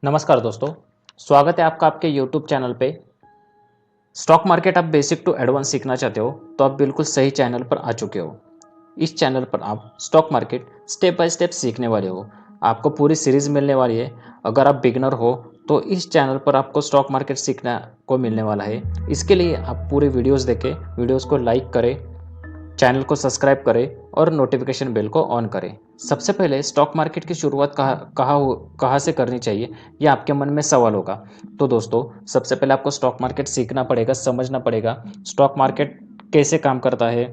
नमस्कार दोस्तों। स्वागत है आपका आपके यूट्यूब चैनल पे। स्टॉक मार्केट आप बेसिक टू एडवांस सीखना चाहते हो तो आप बिल्कुल सही चैनल पर आ चुके हो। इस चैनल पर आप stock market step by step सीखने वाले हो। आपको पूरी सीरीज मिलने वाली है। अगर आप बिगनर हो तो इस चैनल पर आपको स्टॉक मार्केट सीखने को मिलने वाला है। इसके लिए आप पूरी वीडियोस देखें, वीडियोस को लाइक करें, चैनल को सब्सक्राइब करें और नोटिफिकेशन बेल को ऑन करें। सबसे पहले स्टॉक मार्केट की शुरुआत कहाँ से करनी चाहिए, ये आपके मन में सवाल होगा। तो दोस्तों, सबसे पहले आपको स्टॉक मार्केट सीखना पड़ेगा, समझना पड़ेगा स्टॉक मार्केट कैसे काम करता है,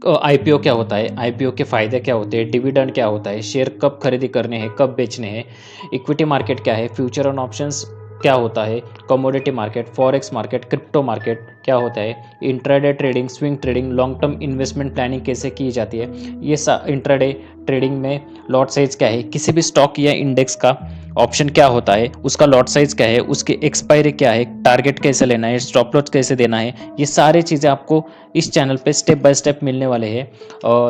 आईपीओ क्या होता है, आईपीओ के फायदे क्या होते हैं, डिविडेंड क्या होता है, शेयर कब खरीदी करने हैं, कब बेचने हैं, इक्विटी मार्केट क्या है, फ्यूचर एंड ऑप्शंस क्या होता है, commodity market, forex market, crypto market क्या होता है, intraday trading, swing trading, long term investment planning कैसे की जाती है, ये इंट्राडे ट्रेडिंग में लॉट साइज क्या है, किसी भी स्टॉक या इंडेक्स का ऑप्शन क्या होता है, उसका लॉट साइज क्या है, उसकी एक्सपायरी क्या है, टारगेट कैसे लेना है, स्टॉप लॉस कैसे देना है, ये सारी चीज़ें आपको इस चैनल पे स्टेप बाय स्टेप मिलने वाले हैं।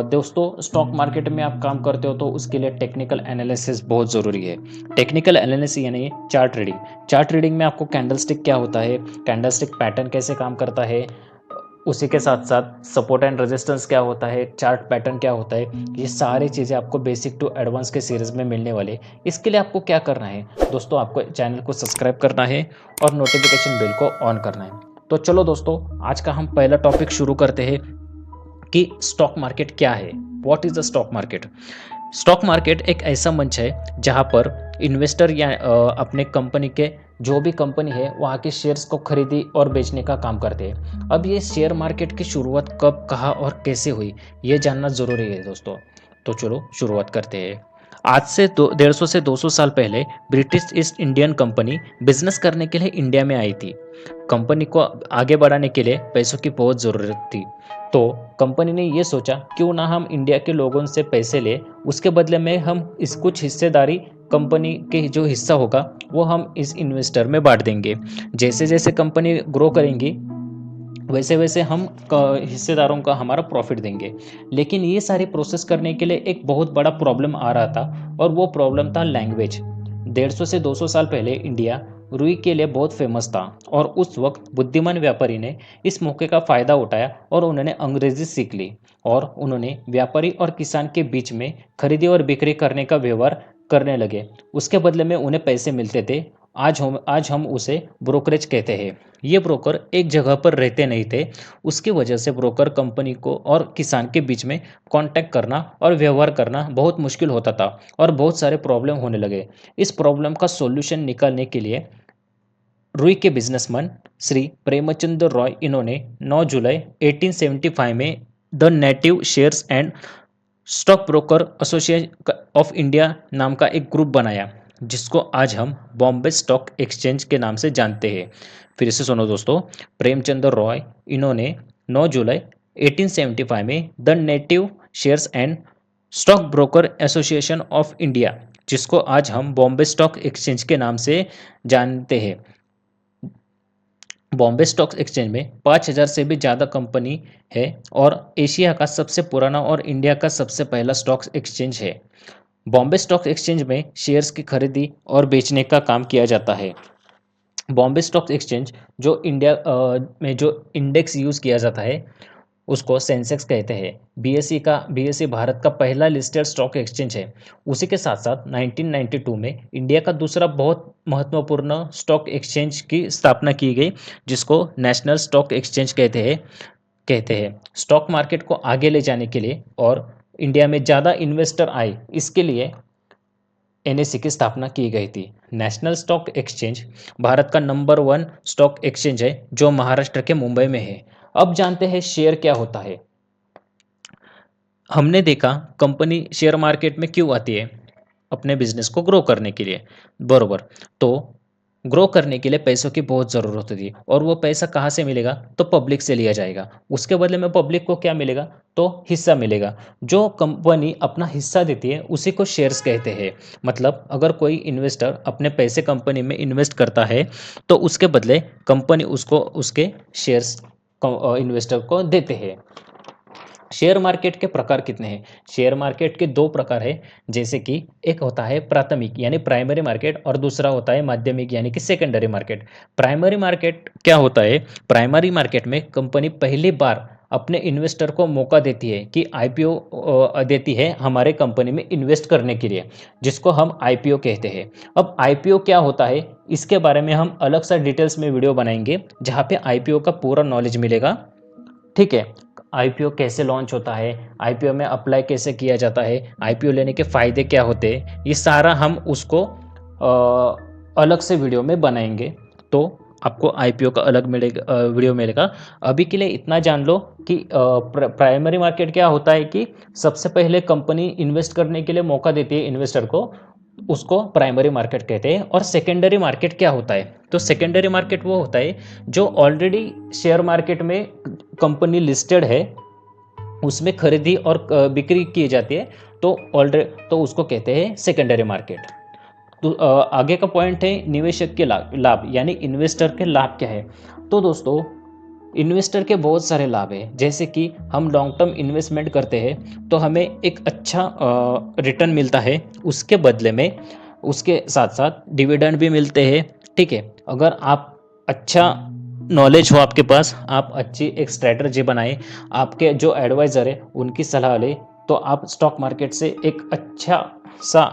दोस्तों, स्टॉक मार्केट में आप काम करते हो तो उसके लिए टेक्निकल एनालिसिस बहुत ज़रूरी है। टेक्निकल एनालिसिस यानी चार्ट रीडिंग। चार्ट रीडिंग में आपको कैंडलस्टिक क्या होता है, कैंडलस्टिक पैटर्न कैसे काम करता है, उसी के साथ साथ सपोर्ट एंड रेजिस्टेंस क्या होता है, चार्ट पैटर्न क्या होता है, ये सारी चीज़ें आपको बेसिक टू एडवांस के सीरीज़ में मिलने वाले। इसके लिए आपको क्या करना है दोस्तों, आपको चैनल को सब्सक्राइब करना है और नोटिफिकेशन बेल को ऑन करना है। तो चलो दोस्तों, आज का हम पहला टॉपिक शुरू करते हैं कि स्टॉक मार्केट क्या है। What is the stock market? Stock market एक ऐसा मंच है जहां पर इन्वेस्टर या अपने कंपनी के जो भी कंपनी है वहाँ के शेयर्स को खरीदी और बेचने का काम करते हैं। अब ये शेयर मार्केट की शुरुआत कब, कहाँ और कैसे हुई, ये जानना ज़रूरी है दोस्तों। तो चलो शुरुआत करते हैं। आज से 150 से 200 साल पहले British east Indian company business करने के लिए इंडिया में आई थी। कंपनी को आगे बढ़ाने के लिए पैसों की बहुत ज़रूरत थी। तो कंपनी ने ये सोचा क्यों ना हम इंडिया के लोगों से पैसे ले, उसके बदले में हम इस कुछ हिस्सेदारी कंपनी के जो हिस्सा होगा वो हम इस इन्वेस्टर में बांट देंगे। जैसे जैसे कंपनी ग्रो करेंगी वैसे वैसे हम हिस्सेदारों का हमारा प्रॉफिट देंगे। लेकिन ये सारी प्रोसेस करने के लिए एक बहुत बड़ा प्रॉब्लम आ रहा था और वो प्रॉब्लम था लैंग्वेज। 150 से 200 साल पहले इंडिया रुई के लिए बहुत फेमस था और उस वक्त बुद्धिमान व्यापारी ने इस मौके का फ़ायदा उठाया और उन्होंने अंग्रेजी सीख ली और उन्होंने व्यापारी और किसान के बीच में खरीदी और बिक्री करने का व्यवहार करने लगे। उसके बदले में उन्हें पैसे मिलते थे। आज हम उसे ब्रोकरेज कहते हैं। ये ब्रोकर एक जगह पर रहते नहीं थे। उसकी वजह से ब्रोकर कंपनी को और किसान के बीच में कांटेक्ट करना और व्यवहार करना बहुत मुश्किल होता था और बहुत सारे प्रॉब्लम होने लगे। इस प्रॉब्लम का सॉल्यूशन निकालने के लिए रुई के बिजनेसमैन श्री प्रेमचंद्र रॉय इन्होंने 9 जुलाई 1875 में the native shares and stock broker association of India नाम का एक ग्रुप बनाया, जिसको आज हम बॉम्बे स्टॉक एक्सचेंज के नाम से जानते हैं। फिर से सुनो दोस्तों, प्रेमचंद्र रॉय इन्होंने 9 जुलाई 1875 में the native shares and stock broker association of India, जिसको आज हम बॉम्बे स्टॉक एक्सचेंज के नाम से जानते हैं। बॉम्बे स्टॉक एक्सचेंज में 5,000 से भी ज़्यादा कंपनी है और एशिया का सबसे पुराना और इंडिया का सबसे पहला स्टॉक एक्सचेंज है। बॉम्बे स्टॉक एक्सचेंज में शेयर्स की खरीदी और बेचने का काम किया जाता है। बॉम्बे स्टॉक एक्सचेंज जो इंडिया में जो इंडेक्स यूज़ किया जाता है उसको सेंसेक्स कहते हैं। बीएसई भारत का पहला लिस्टेड स्टॉक एक्सचेंज है। उसी के साथ साथ 1992 में इंडिया का दूसरा बहुत महत्वपूर्ण स्टॉक एक्सचेंज की स्थापना की गई, जिसको नेशनल स्टॉक एक्सचेंज कहते हैं। स्टॉक मार्केट को आगे ले जाने के लिए और इंडिया में ज़्यादा इन्वेस्टर आए, इसके लिए एनएससी की स्थापना की गई थी। नेशनल स्टॉक एक्सचेंज भारत का नंबर 1 स्टॉक एक्सचेंज है जो महाराष्ट्र के मुंबई में है। अब जानते हैं शेयर क्या होता है। हमने देखा कंपनी शेयर मार्केट में क्यों आती है, अपने बिजनेस को ग्रो करने के लिए, बरोबर। तो ग्रो करने के लिए पैसों की बहुत ज़रूरत होती है और वो पैसा कहाँ से मिलेगा, तो पब्लिक से लिया जाएगा। उसके बदले में पब्लिक को क्या मिलेगा, तो हिस्सा मिलेगा। जो कंपनी अपना हिस्सा देती है उसी को शेयर्स कहते हैं। मतलब अगर कोई इन्वेस्टर अपने पैसे कंपनी में इन्वेस्ट करता है तो उसके बदले कंपनी उसको उसके शेयर्स इन्वेस्टर को देते हैं। शेयर मार्केट के प्रकार कितने हैं? शेयर मार्केट के 2 प्रकार हैं, जैसे कि एक होता है प्राथमिक यानी प्राइमरी मार्केट और दूसरा होता है माध्यमिक यानी कि सेकेंडरी मार्केट। प्राइमरी मार्केट क्या होता है? प्राइमरी मार्केट में कंपनी पहली बार अपने इन्वेस्टर को मौका देती है कि आईपीओ देती है हमारे कंपनी में इन्वेस्ट करने के लिए, जिसको हम आईपीओ कहते हैं। अब आईपीओ क्या होता है, इसके बारे में हम अलग सा डिटेल्स में वीडियो बनाएंगे, जहाँ पे आईपीओ का पूरा नॉलेज मिलेगा। ठीक है, आईपीओ कैसे लॉन्च होता है, आईपीओ में अप्लाई कैसे किया जाता है, आईपीओ लेने के फ़ायदे क्या होते हैं, ये सारा हम उसको अलग से वीडियो में बनाएंगे। तो आपको आईपीओ का अलग मिलेगा, वीडियो मिलेगा। अभी के लिए इतना जान लो कि प्राइमरी मार्केट क्या होता है कि सबसे पहले कंपनी इन्वेस्ट करने के लिए मौका देती है इन्वेस्टर को, उसको प्राइमरी मार्केट कहते हैं। और सेकेंडरी मार्केट क्या होता है? तो सेकेंडरी मार्केट वो होता है जो ऑलरेडी शेयर मार्केट में कंपनी लिस्टेड है, उसमें खरीदी और बिक्री की जाती है, तो ऑलरेडी तो उसको कहते हैं सेकेंडरी मार्केट। तो आगे का पॉइंट है निवेशक के लाभ यानी इन्वेस्टर के लाभ क्या है। तो दोस्तों, इन्वेस्टर के बहुत सारे लाभ हैं, जैसे कि हम लॉन्ग टर्म इन्वेस्टमेंट करते हैं तो हमें एक अच्छा रिटर्न मिलता है, उसके बदले में उसके साथ साथ डिविडेंड भी मिलते हैं। ठीक है, अगर आप अच्छा नॉलेज हो आपके पास, आप अच्छी एक स्ट्रैटेजी बनाए, आपके जो एडवाइज़र है उनकी सलाह ले, तो आप स्टॉक मार्केट से एक अच्छा सा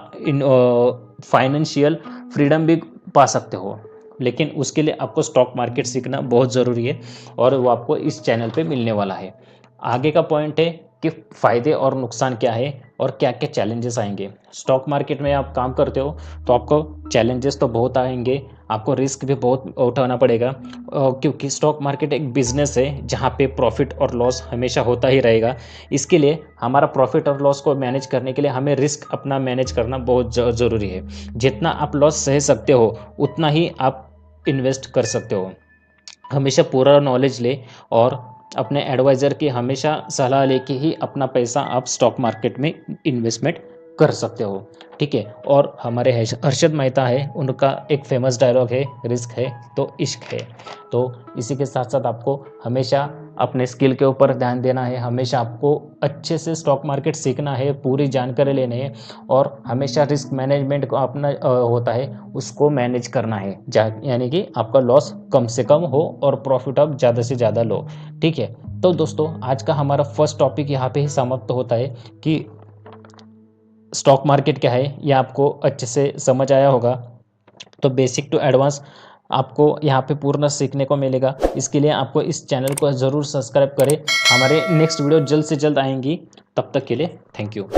फाइनेंशियल फ्रीडम भी पा सकते हो। लेकिन उसके लिए आपको स्टॉक मार्केट सीखना बहुत ज़रूरी है, और वो आपको इस चैनल पे मिलने वाला है। आगे का पॉइंट है कि फ़ायदे और नुकसान क्या है और क्या क्या चैलेंजेस आएंगे। स्टॉक मार्केट में आप काम करते हो तो आपको चैलेंजेस तो बहुत आएंगे, आपको रिस्क भी बहुत उठाना पड़ेगा, क्योंकि स्टॉक मार्केट एक बिजनेस है जहाँ पे प्रॉफिट और लॉस हमेशा होता ही रहेगा। इसके लिए हमारा प्रॉफिट और लॉस को मैनेज करने के लिए हमें रिस्क अपना मैनेज करना बहुत ज़रूरी है। जितना आप लॉस सह सकते हो उतना ही आप इन्वेस्ट कर सकते हो। हमेशा पूरा नॉलेज ले और अपने एडवाइज़र की हमेशा सलाह लेके ही अपना पैसा आप स्टॉक मार्केट में इन्वेस्टमेंट कर सकते हो। ठीक है, और हमारे हर्षद मेहता है, उनका एक फेमस डायलॉग है, रिस्क है तो इश्क है। तो इसी के साथ साथ आपको हमेशा अपने स्किल के ऊपर ध्यान देना है, हमेशा आपको अच्छे से स्टॉक मार्केट सीखना है, पूरी जानकारी लेनी है, और हमेशा रिस्क मैनेजमेंट को अपना होता है उसको मैनेज करना है, यानी कि आपका लॉस कम से कम हो और प्रॉफिट आप ज़्यादा से ज़्यादा लो। ठीक है, तो दोस्तों आज का हमारा फर्स्ट टॉपिक यहाँ पे ही समाप्त होता है कि स्टॉक मार्केट क्या है, ये आपको अच्छे से समझ आया होगा। तो बेसिक टू एडवांस आपको यहाँ पे पूर्ण सीखने को मिलेगा। इसके लिए आपको इस चैनल को ज़रूर सब्सक्राइब करें। हमारे नेक्स्ट वीडियो जल्द से जल्द आएंगी, तब तक के लिए थैंक यू।